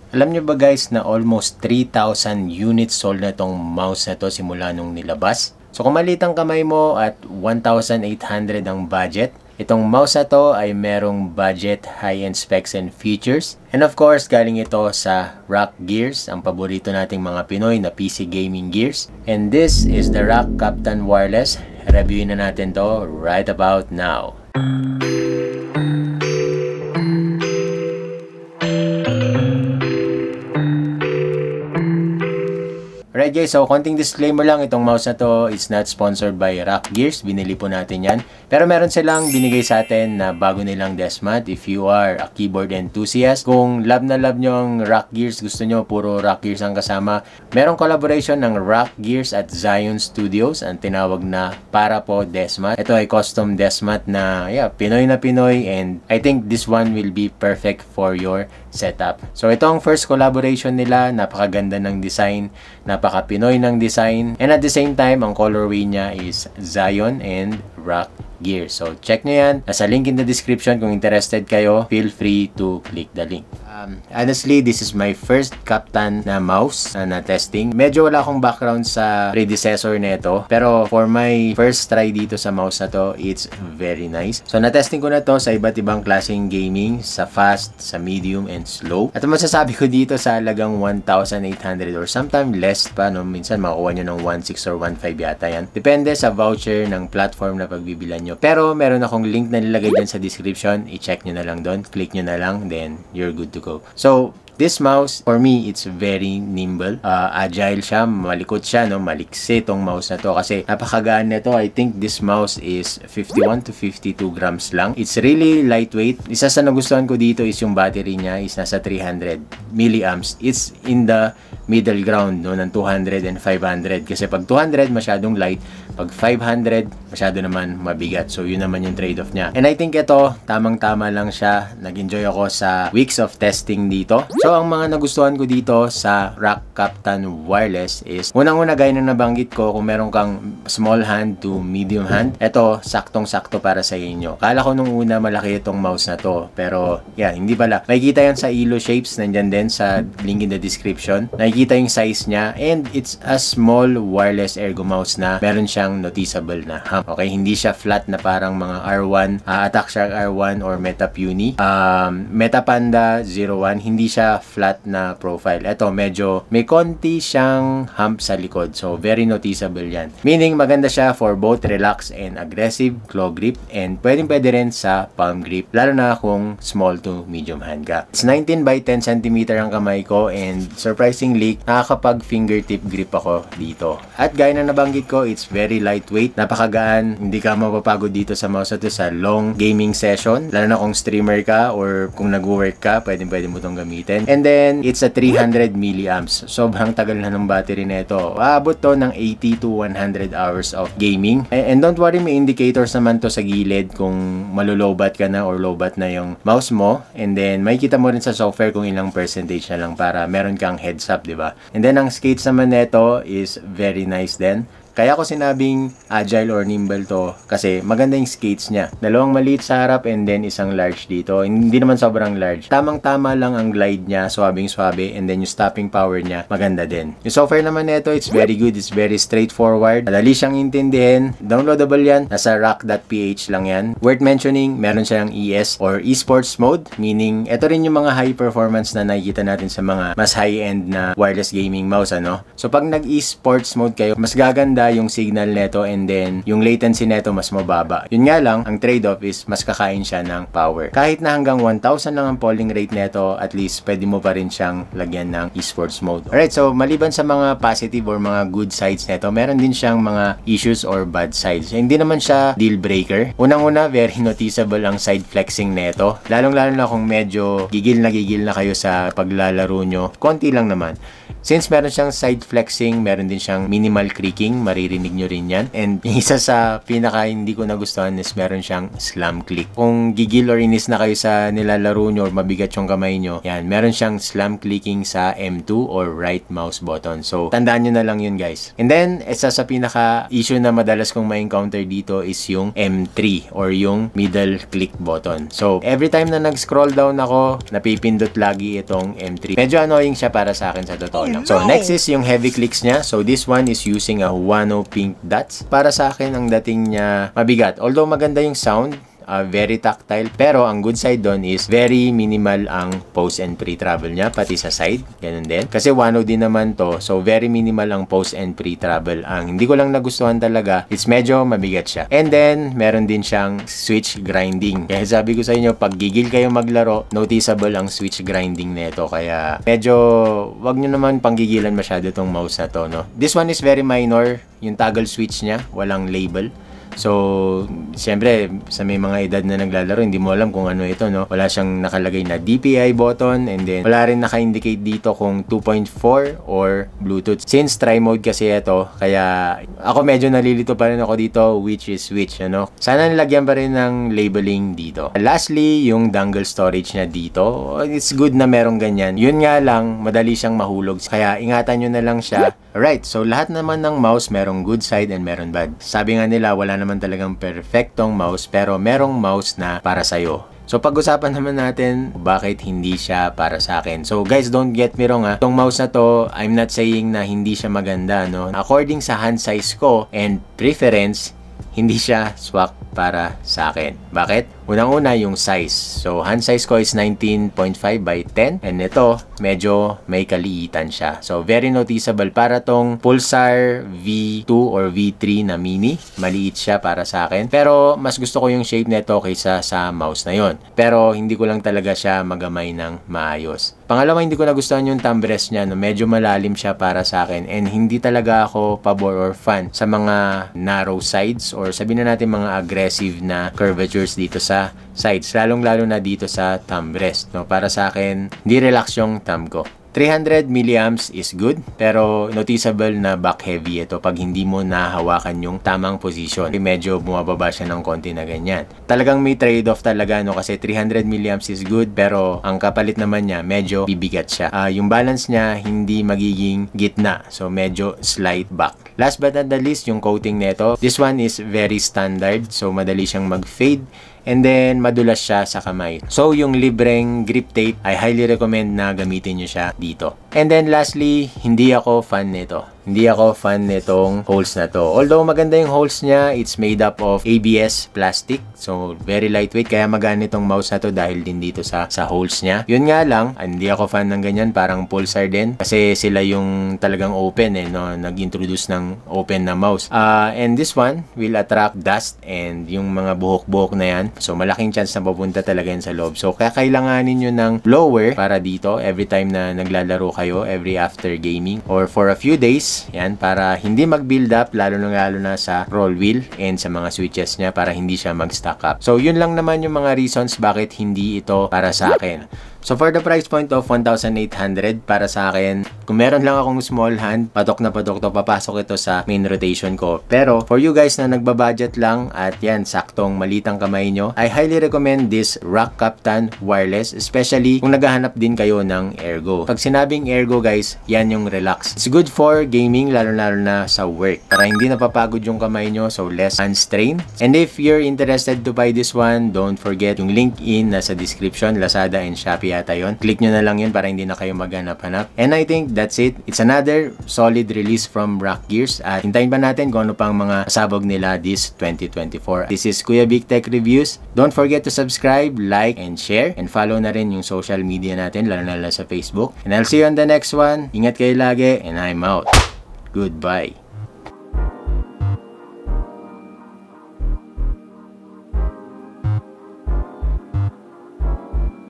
Alam nyo ba guys na almost 3,000 units sold na tong mouse na to simula nung nilabas? So kung maliit ang kamay mo at 1,800 ang budget, itong mouse na to ay merong budget, high-end specs and features. And of course, galing ito sa ROK Gears, ang paborito nating mga Pinoy na PC gaming gears. And this is the ROK Captain Wireless. Reviewin na natin to right about now. Alright guys, so konting disclaimer lang, itong mouse na to is not sponsored by ROK Gears. Binili po natin yan. Pero meron silang binigay sa atin na bago nilang Desmat. If you are a keyboard enthusiast, kung love na love nyo ang ROK Gears, gusto nyo puro ROK Gears ang kasama, merong collaboration ng ROK Gears at Zion Studios, ang tinawag na para po Desmat. Ito ay custom Desmat na Pinoy na Pinoy, and I think this one will be perfect for your setup. So ito ang first collaboration nila, napakaganda ng design, napaka-Pinoy ng design, and at the same time, ang colorway niya is Zion and ROK Gears. So check nyo yan, nasa link in the description. Kung interested kayo, feel free to click the link. Honestly, this is my first Captain na mouse na testing. Medyo wala akong background sa predecessor nito, pero for my first try dito sa mouse na to, it's very nice. So na-testing ko na to sa iba't ibang klaseng gaming, sa fast, sa medium, and slow. At masasabi ko dito sa halagang 1,800 or sometimes less pa, no? Minsan makuha nyo ng 1,600 or 1,500 yata yan. Depende sa voucher ng platform na pagbibilan nyo. Pero meron akong link na nilagay dyan sa description. I-check nyo na lang doon. Click nyo na lang, then you're good to go. So, this mouse, for me, it's very nimble. Agile siya, malikot siya, no? Maliksi tong mouse na to kasi napakagaan nito. I think this mouse is 51 to 52 grams lang. It's really lightweight. Isa sa nagustuhan ko dito is yung battery niya is nasa 300 milliamps. It's in the middle ground, no, ng 200 and 500. Kasi pag 200, masyadong light. Pag 500, masyado naman mabigat. So, yun naman yung trade-off niya. And I think ito, tamang-tama lang siya. Nag-enjoy ako sa weeks of testing dito. So, ang mga nagustuhan ko dito sa ROK Captain Wireless is, unang-una gaya na nabanggit ko, kung meron kang small hand to medium hand, ito, saktong-sakto para sa inyo. Kala ko nung una malaki itong mouse na to. Pero, hindi pala. Makikita yan sa Elo Shapes, nandyan din sa link in the description. Nakikita yung size niya, and it's a small wireless ergo mouse na meron siyang noticeable na hump. Okay, hindi siya flat na parang mga R1, Attack Shark R1 or Metapuni. Metapanda 01, hindi siya flat na profile. Ito, medyo may konti siyang hump sa likod. So, very noticeable yan. Meaning, maganda siya for both relax and aggressive claw grip, and pwede rin sa palm grip, lalo na kung small to medium hand ka. It's 19 by 10 cm ang kamay ko, and surprisingly, nakakapag fingertip grip ako dito. At gaya na nabanggit ko, it's very lightweight, napakagaan, hindi ka mapapagod dito sa mouse na to sa long gaming session, lalo na kung streamer ka or kung nag-work ka, pwede mo itong gamitin. And then, it's a 300 milliamps. Sobrang tagal na ng battery nito. Aabot to ng 80 to 100 hours of gaming. And don't worry, may indicators naman to sa gilid kung malulobat ka na or lobat na yung mouse mo. And then, makikita mo rin sa software kung ilang percentage na lang para meron kang heads up, diba? And then, ang skates naman nito is very nice din. Kaya ko sinabing agile or nimble to kasi maganda yung skates niya. Dalawang maliit sa harap and then isang large dito. Hindi naman sobrang large. Tamang-tama lang ang glide niya, swabing-swabe, and then yung stopping power niya, maganda din. Yung software naman nito, it's very good. It's very straightforward. Madali siyang intindihin. Downloadable yan. Nasa ROK.ph lang yan. Worth mentioning, meron siyang ES or esports mode. Meaning, ito rin yung mga high performance na nakikita natin sa mga mas high-end na wireless gaming mouse, ano? So, pag nag-esports mode kayo, mas gaganda yung signal neto, and then yung latency neto mas mababa. Yun nga lang, ang trade-off is mas kakain siya ng power. Kahit na hanggang 1,000 lang ang polling rate neto, at least pwede mo pa rin siyang lagyan ng esports mode. Alright, so maliban sa mga positive or mga good sides neto, meron din siyang mga issues or bad sides. Hindi naman siya deal breaker. Unang-una, very noticeable ang side flexing neto. Lalong-lalo na kung medyo gigil na kayo sa paglalaro nyo. Konti lang naman. Since meron siyang side flexing, meron din siyang minimal creaking, maririnig nyo rin yan. And isa sa pinaka hindi ko nagustuhan is meron siyang slam click. Kung gigil or inis na kayo sa nilalaro nyo or mabigat yung kamay nyo, yan, meron siyang slam clicking sa M2 or right mouse button. So, tandaan nyo na lang yun guys. And then, isa sa pinaka issue na madalas kong ma-encounter dito is yung M3 or yung middle click button. So, every time na nag-scroll down ako, napipindot lagi itong M3. Medyo annoying siya para sa akin sa totoo lang. So, next is yung heavy clicks niya. So, this one is using a Wano pink dots. Para sa akin, ang dating niya mabigat. Although maganda yung sound, very tactile, pero ang good side doon is very minimal ang post and pre-travel niya, pati sa side, ganun din. Kasi Wano din naman to, so very minimal ang post and pre-travel. Ang hindi ko lang nagustuhan talaga, it's medyo mabigat siya. And then, meron din siyang switch grinding. Kaya sabi ko sa inyo, pag gigil kayo maglaro, noticeable ang switch grinding nito. Kaya medyo, wag nyo naman panggigilan masyado tong mouse na to, no? This one is very minor, yung toggle switch niya, walang label. So, siyempre, sa may mga edad na naglalaro, hindi mo alam kung ano ito, no? Wala siyang nakalagay na DPI button, and then wala rin naka-indicate dito kung 2.4 or Bluetooth. Since tri-mode kasi ito, kaya ako medyo nalilito pa rin ako dito, which is which, ano? Sana nilagyan pa rin ng labeling dito. Lastly, yung dongle storage niya dito. It's good na merong ganyan. Yun nga lang, madali siyang mahulog. Kaya ingatan nyo na lang siya. Alright, so lahat naman ng mouse merong good side and meron bad. Sabi nga nila, wala naman talagang perfectong mouse, pero merong mouse na para sa'yo. So, pag-usapan naman natin bakit hindi siya para sa akin. So, guys, don't get me wrong ha. Itong mouse na to, I'm not saying na hindi siya maganda, no? According sa hand size ko and preference, hindi siya swak para sa akin. Bakit? Unang-una yung size. So, hand size ko is 19.5 by 10. And ito, medyo may kaliitan siya. So, very noticeable. Para tong Pulsar V2 or V3 na mini. Maliit siya para sa akin. Pero, mas gusto ko yung shape nito kaysa sa mouse na yon. Pero, hindi ko lang talaga siya magamay ng maayos. Pangalawa, hindi ko nagustuhan yung thumb rest niya. No? Medyo malalim siya para sa akin. And hindi talaga ako pabor or fan sa mga narrow sides or sabihin na natin mga aggressive na curvatures dito sa sides, lalong-lalo na dito sa thumb rest, no? Para sa akin, hindi relax yung thumb ko. 300 milliamps is good, pero noticeable na back heavy ito pag hindi mo nahawakan yung tamang position. Medyo bumababa siya ng konti na ganyan. Talagang may trade-off talaga, no? Kasi 300 milliamps is good, pero ang kapalit naman niya, medyo bibigat siya. Yung balance niya, hindi magiging gitna. So, medyo slight back. Last but not the least, yung coating nito. This one is very standard. So, madali siyang mag-fade. And then, madulas siya sa kamay. So, yung libreng grip tape, I highly recommend na gamitin nyo siya dito. And then, lastly, hindi ako fan nito. Hindi ako fan nitong holes na to. Although, maganda yung holes niya, it's made up of ABS plastic. So, very lightweight. Kaya magaan itong mouse na to dahil din dito sa holes niya. Yun nga lang, hindi ako fan ng ganyan. Parang Pulsar din. Kasi sila yung talagang open no? Nag-introduce ng open na mouse. And this one will attract dust and yung mga buhok-buhok na yan. So, malaking chance na pupunta talaga yan sa loob. So, kaya kailanganin nyo ng blower para dito every time na naglalaro kayo, every after gaming or for a few days. Yan, para hindi mag-build up, lalo na sa roll wheel and sa mga switches niya para hindi siya mag-stack up. So, yun lang naman yung mga reasons bakit hindi ito para sa akin. So, for the price point of 1,800 para sa akin, kung meron lang akong small hand, patok na patok to, papasok ito sa main rotation ko. Pero, for you guys na nagbabudget lang at yan, saktong malitang kamay nyo, I highly recommend this Rock Captain Wireless, especially kung naghahanap din kayo ng Ergo. Pag sinabing Ergo guys, yan yung relax. It's good for gaming, lalo-lalo na sa work. Para hindi napapagod yung kamay nyo, so less hand strain. And if you're interested to buy this one, don't forget yung link in nasa description, Lazada and Shopee yata yun. Click nyo na lang yun para hindi na kayo maghanap-hanap. And I think that's it. It's another solid release from Rock Gears. At hintayin pa natin kung ano pang mga sabog nila this 2024. This is Kuya Big Tech Reviews. Don't forget to subscribe, like, and share. And follow na rin yung social media natin, lalo na sa Facebook. And I'll see you on the next one. Ingat kayo lagi, and I'm out. Goodbye.